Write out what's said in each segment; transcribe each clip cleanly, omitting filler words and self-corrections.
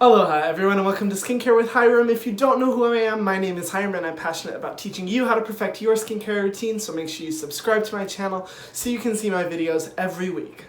Aloha everyone and welcome to Skincare with Hiram. If you don't know who I am, my name is Hiram and I'm passionate about teaching you how to perfect your skincare routine, so make sure you subscribe to my channel so you can see my videos every week.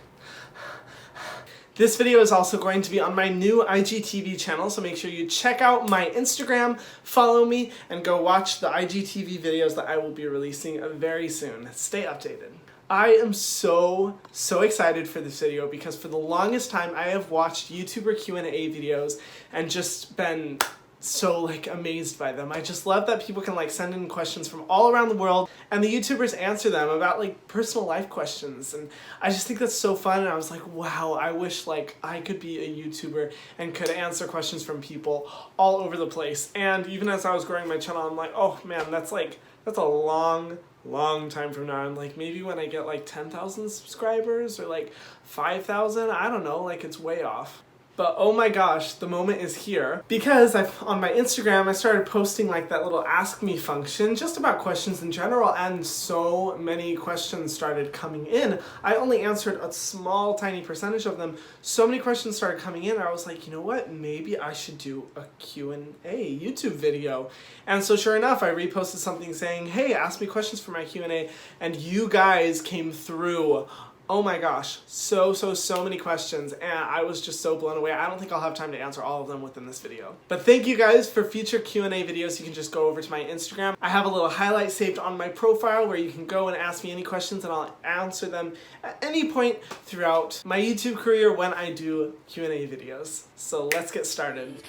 This video is also going to be on my new IGTV channel, so make sure you check out my Instagram, follow me, and go watch the IGTV videos that I will be releasing very soon. Stay updated. I am so excited for this video because for the longest time I have watched YouTuber Q&A videos and just been so amazed by them. I just love that people can send in questions from all around the world and the YouTubers answer them about personal life questions, and I just think that's so fun. And I was like, wow, I wish I could be a YouTuber and could answer questions from people all over the place. And even as I was growing my channel, I'm like, oh man, that's a long time from now. I'm like, maybe when I get 10,000 subscribers or 5,000, I don't know, it's way off. But oh my gosh, the moment is here, because on my Instagram I started posting that little ask me function just about questions in general, and so many questions started coming in. I only answered a small tiny percentage of them. So many questions started coming in, and I was like, you know what, maybe I should do a Q&A YouTube video. And so sure enough, I reposted something saying, hey, ask me questions for my Q&A, and you guys came through. Oh my gosh, so many questions, and I was just so blown away. I don't think I'll have time to answer all of them within this video. But thank you guys. For future Q&A videos, you can just go over to my Instagram. I have a little highlight saved on my profile where you can go and ask me any questions, and I'll answer them at any point throughout my YouTube career when I do Q&A videos. So let's get started.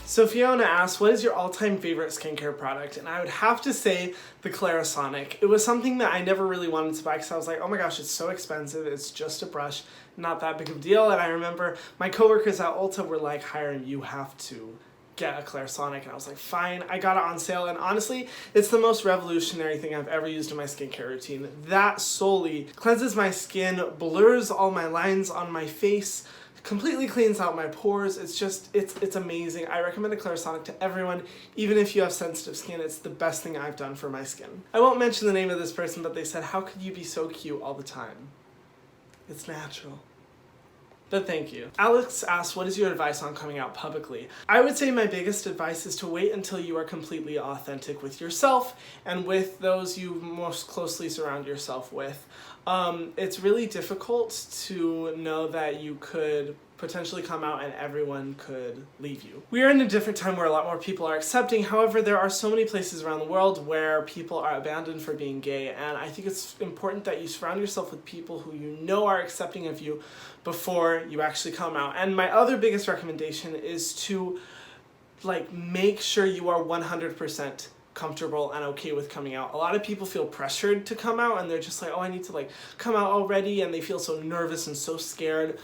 So Fiona asked, what is your all-time favorite skincare product? And I would have to say the Clarisonic. It was something that I never really wanted to buy because I was like, oh my gosh, it's so expensive. It's just a brush, not that big of a deal. And I remember my coworkers at Ulta were like, Hiram, you have to get a Clarisonic. And I was like, fine. I got it on sale, and honestly, it's the most revolutionary thing I've ever used in my skincare routine. That solely cleanses my skin, blurs all my lines on my face, completely cleans out my pores. It's amazing. I recommend a Clarisonic to everyone, even if you have sensitive skin. It's the best thing I've done for my skin. I won't mention the name of this person, but they said, how could you be so cute all the time? It's natural. But thank you. Alex asked, what is your advice on coming out publicly? I would say my biggest advice is to wait until you are completely authentic with yourself and with those you most closely surround yourself with. It's really difficult to know that you could potentially come out and everyone could leave you. We are in a different time where a lot more people are accepting. However, there are so many places around the world where people are abandoned for being gay, and I think it's important that you surround yourself with people who you know are accepting of you before you actually come out. And my other biggest recommendation is to make sure you are 100% comfortable and okay with coming out. A lot of people feel pressured to come out, and they're just like, oh, I need to come out already, and they feel so nervous and so scared.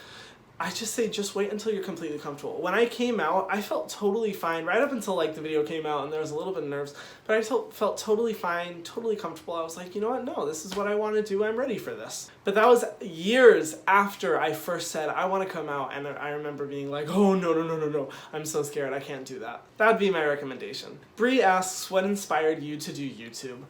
I just say, just wait until you're completely comfortable. When I came out, I felt totally fine, right up until the video came out and there was a little bit of nerves, but I felt totally fine, totally comfortable. I was like, you know what, no, this is what I want to do, I'm ready for this. But that was years after I first said, I want to come out, and I remember being like, oh no, I'm so scared, I can't do that. That would be my recommendation. Bree asks, what inspired you to do YouTube?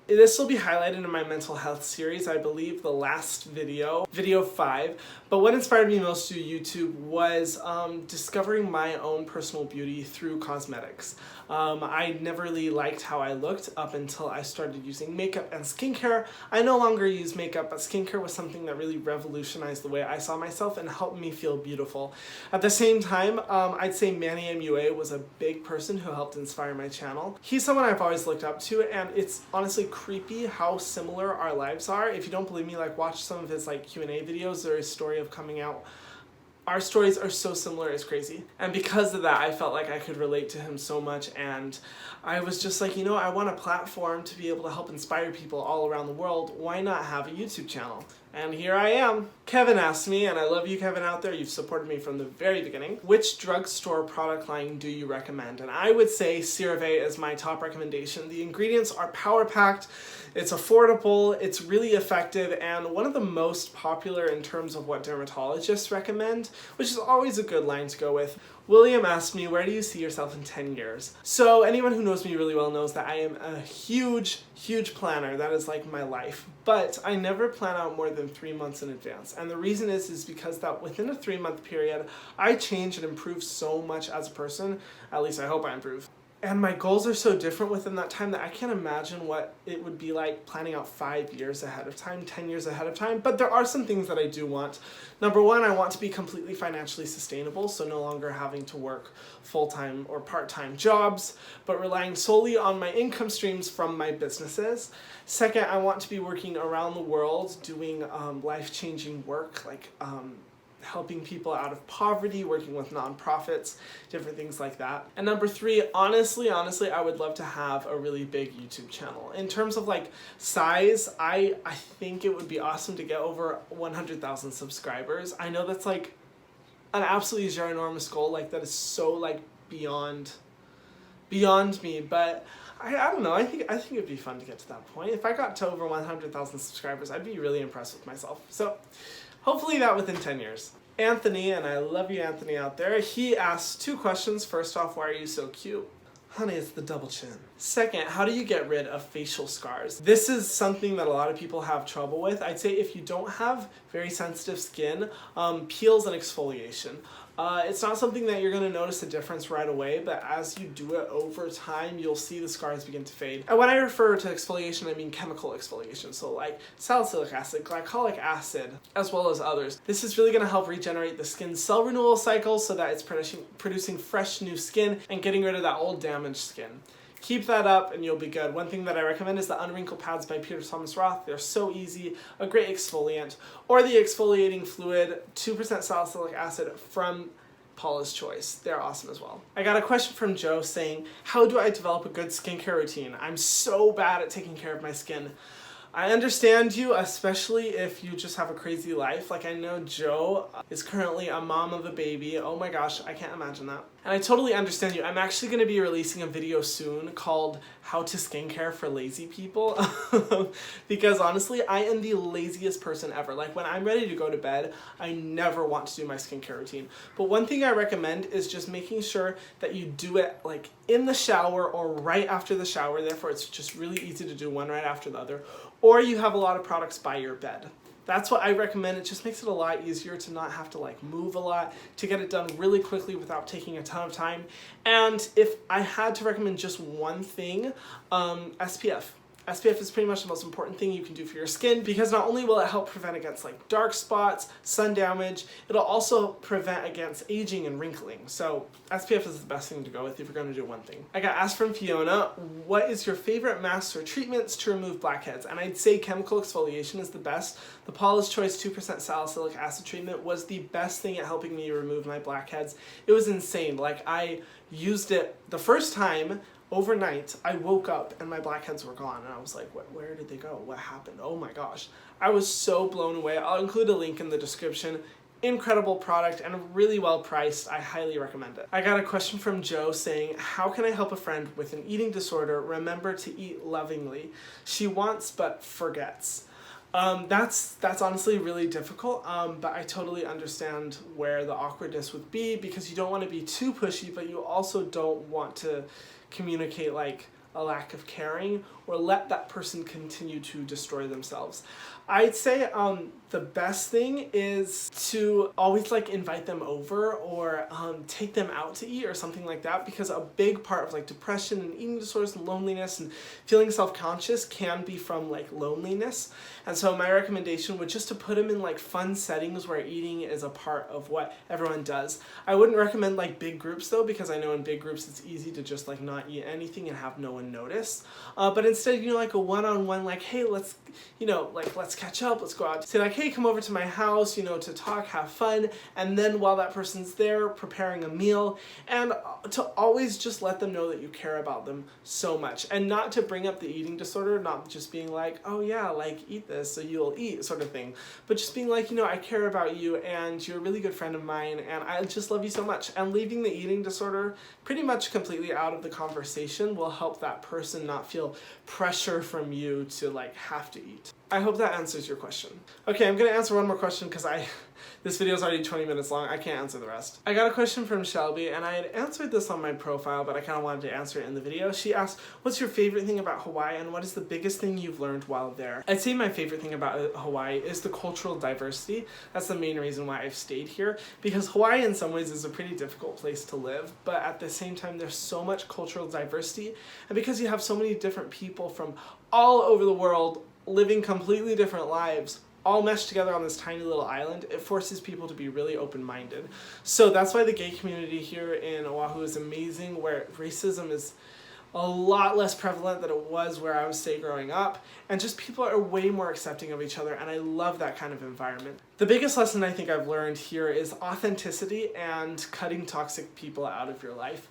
This will be highlighted in my mental health series, I believe the last video 5, but what inspired me most to do YouTube was discovering my own personal beauty through cosmetics. I never really liked how I looked up until I started using makeup and skincare. I no longer use makeup, but skincare was something that really revolutionized the way I saw myself and helped me feel beautiful. At the same time, I'd say Manny MUA was a big person who helped inspire my channel. He's someone I've always looked up to, and it's honestly creepy how similar our lives are. If you don't believe me, watch some of his Q&A videos or his story of coming out. Our stories are so similar, it's crazy. And because of that, I felt like I could relate to him so much, and I was just like, you know, I want a platform to be able to help inspire people all around the world. Why not have a YouTube channel? And here I am. Kevin asked me, and I love you, Kevin, out there. You've supported me from the very beginning. Which drugstore product line do you recommend? And I would say CeraVe is my top recommendation. The ingredients are power-packed. It's affordable, it's really effective, and one of the most popular in terms of what dermatologists recommend, which is always a good line to go with. William asked me, where do you see yourself in 10 years? So anyone who knows me really well knows that I am a huge planner. That is like my life. But I never plan out more than 3 months in advance. And the reason is because that within a 3-month period, I change and improve so much as a person. At least I hope I improve. And my goals are so different within that time that I can't imagine what it would be like planning out 5 years ahead of time, 10 years ahead of time. But there are some things that I do want. Number one, I want to be completely financially sustainable, so no longer having to work full-time or part-time jobs, but relying solely on my income streams from my businesses. Second, I want to be working around the world doing life-changing work, like helping people out of poverty, working with nonprofits, different things like that. And number three, honestly, I would love to have a really big YouTube channel. In terms of like size, I think it would be awesome to get over 100,000 subscribers. I know that's like an absolutely ginormous goal, like that is so like beyond me, but I don't know, I think it'd be fun to get to that point. If I got to over 100,000 subscribers, I'd be really impressed with myself. So hopefully that within 10 years. Anthony, and I love you Anthony out there, he asked 2 questions. First off, why are you so cute? Honey, it's the double chin. Second, how do you get rid of facial scars? This is something that a lot of people have trouble with. I'd say if you don't have very sensitive skin, peels and exfoliation. It's not something that you're going to notice a difference right away, but as you do it over time, you'll see the scars begin to fade. And when I refer to exfoliation, I mean chemical exfoliation, so like salicylic acid, glycolic acid, as well as others. This is really going to help regenerate the skin's cell renewal cycle so that it's producing fresh new skin and getting rid of that old damaged skin. Keep that up and you'll be good. One thing that I recommend is the Unwrinkle Pads by Peter Thomas Roth. They're so easy, a great exfoliant. Or the exfoliating fluid, 2% salicylic acid from Paula's Choice. They're awesome as well. I got a question from Joe saying, how do I develop a good skincare routine? I'm so bad at taking care of my skin. I understand you, especially if you just have a crazy life. Like I know Joe is currently a mom of a baby. Oh my gosh, I can't imagine that. And I totally understand you. I'm actually going to be releasing a video soon called How to Skincare for Lazy People. Because honestly, I am the laziest person ever. Like when I'm ready to go to bed, I never want to do my skincare routine. But one thing I recommend is just making sure that you do it like in the shower or right after the shower. Therefore, it's just really easy to do one right after the other. Or you have a lot of products by your bed. That's what I recommend. It just makes it a lot easier to not have to like move a lot, to get it done really quickly without taking a ton of time. And if I had to recommend just one thing, SPF. SPF is pretty much the most important thing you can do for your skin because not only will it help prevent against like dark spots, sun damage, it'll also prevent against aging and wrinkling. So SPF is the best thing to go with if you're going to do one thing. I got asked from Fiona, what is your favorite masks or treatments to remove blackheads? And I'd say chemical exfoliation is the best. The Paula's Choice 2% salicylic acid treatment was the best thing at helping me remove my blackheads. It was insane. Like I used it the first time. Overnight, I woke up and my blackheads were gone and I was like, where did they go? What happened? Oh my gosh. I was so blown away. I'll include a link in the description. Incredible product and really well priced. I highly recommend it. I got a question from Joe saying, how can I help a friend with an eating disorder remember to eat lovingly? She wants but forgets. That's honestly really difficult, but I totally understand where the awkwardness would be because you don't want to be too pushy, but you also don't want to communicate like a lack of caring or let that person continue to destroy themselves. I'd say the best thing is to always like invite them over or take them out to eat or something like that, because a big part of like depression and eating disorders and loneliness and feeling self-conscious can be from like loneliness. And so my recommendation would just to put them in like fun settings where eating is a part of what everyone does. I wouldn't recommend like big groups though, because I know in big groups it's easy to just like not eat anything and have no one notice. But instead, you know, like a one-on-one, like, hey, let's catch up, let's go out. Say like, hey, come over to my house, you know, to talk, have fun. And then while that person's there preparing a meal, and to always just let them know that you care about them so much. And not to bring up the eating disorder, not just being like, oh yeah, like eat this so you'll eat sort of thing. But just being like, you know, I care about you and you're a really good friend of mine and I just love you so much. And leaving the eating disorder pretty much completely out of the conversation will help that that person not feel pressure from you to like have to eat. I hope that answers your question. Okay, I'm gonna answer one more question because this video is already 20 minutes long. I can't answer the rest. I got a question from Shelby, and I had answered this on my profile, but I kind of wanted to answer it in the video. She asked, what's your favorite thing about Hawaii, and what is the biggest thing you've learned while there? I'd say my favorite thing about Hawaii is the cultural diversity. That's the main reason why I've stayed here, because Hawaii in some ways is a pretty difficult place to live, but at the same time there's so much cultural diversity, and because you have so many different people from all over the world living completely different lives, all meshed together on this tiny little island, it forces people to be really open-minded. So that's why the gay community here in Oahu is amazing, where racism is a lot less prevalent than it was where I was, say, growing up, and just people are way more accepting of each other, and I love that kind of environment. The biggest lesson I think I've learned here is authenticity and cutting toxic people out of your life.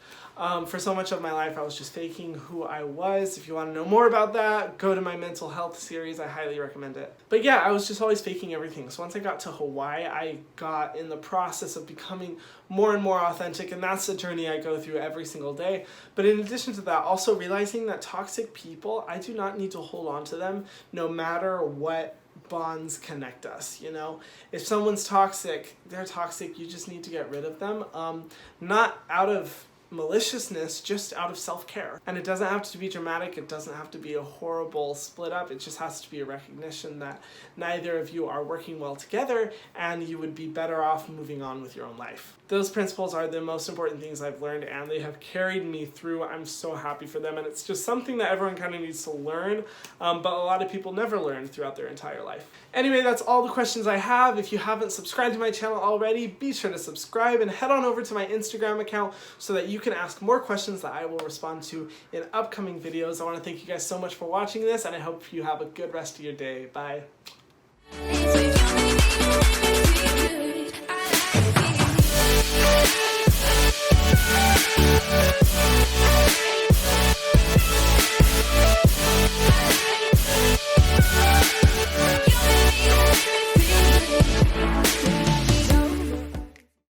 For so much of my life, I was just faking who I was. If you want to know more about that, go to my mental health series. I highly recommend it. But yeah, I was just always faking everything. So once I got to Hawaii, I got in the process of becoming more and more authentic, and that's the journey I go through every single day. But in addition to that, also realizing that toxic people, I do not need to hold on to them no matter what bonds connect us, you know? If someone's toxic, they're toxic, you just need to get rid of them. Not out of maliciousness, just out of self-care. And it doesn't have to be dramatic, it doesn't have to be a horrible split up, it just has to be a recognition that neither of you are working well together and you would be better off moving on with your own life. Those principles are the most important things I've learned, and they have carried me through. I'm so happy for them, and it's just something that everyone kind of needs to learn, but a lot of people never learn throughout their entire life. Anyway, that's all the questions I have. If you haven't subscribed to my channel already, be sure to subscribe and head on over to my Instagram account so that you can ask more questions that I will respond to in upcoming videos. I want to thank you guys so much for watching this, and I hope you have a good rest of your day. Bye.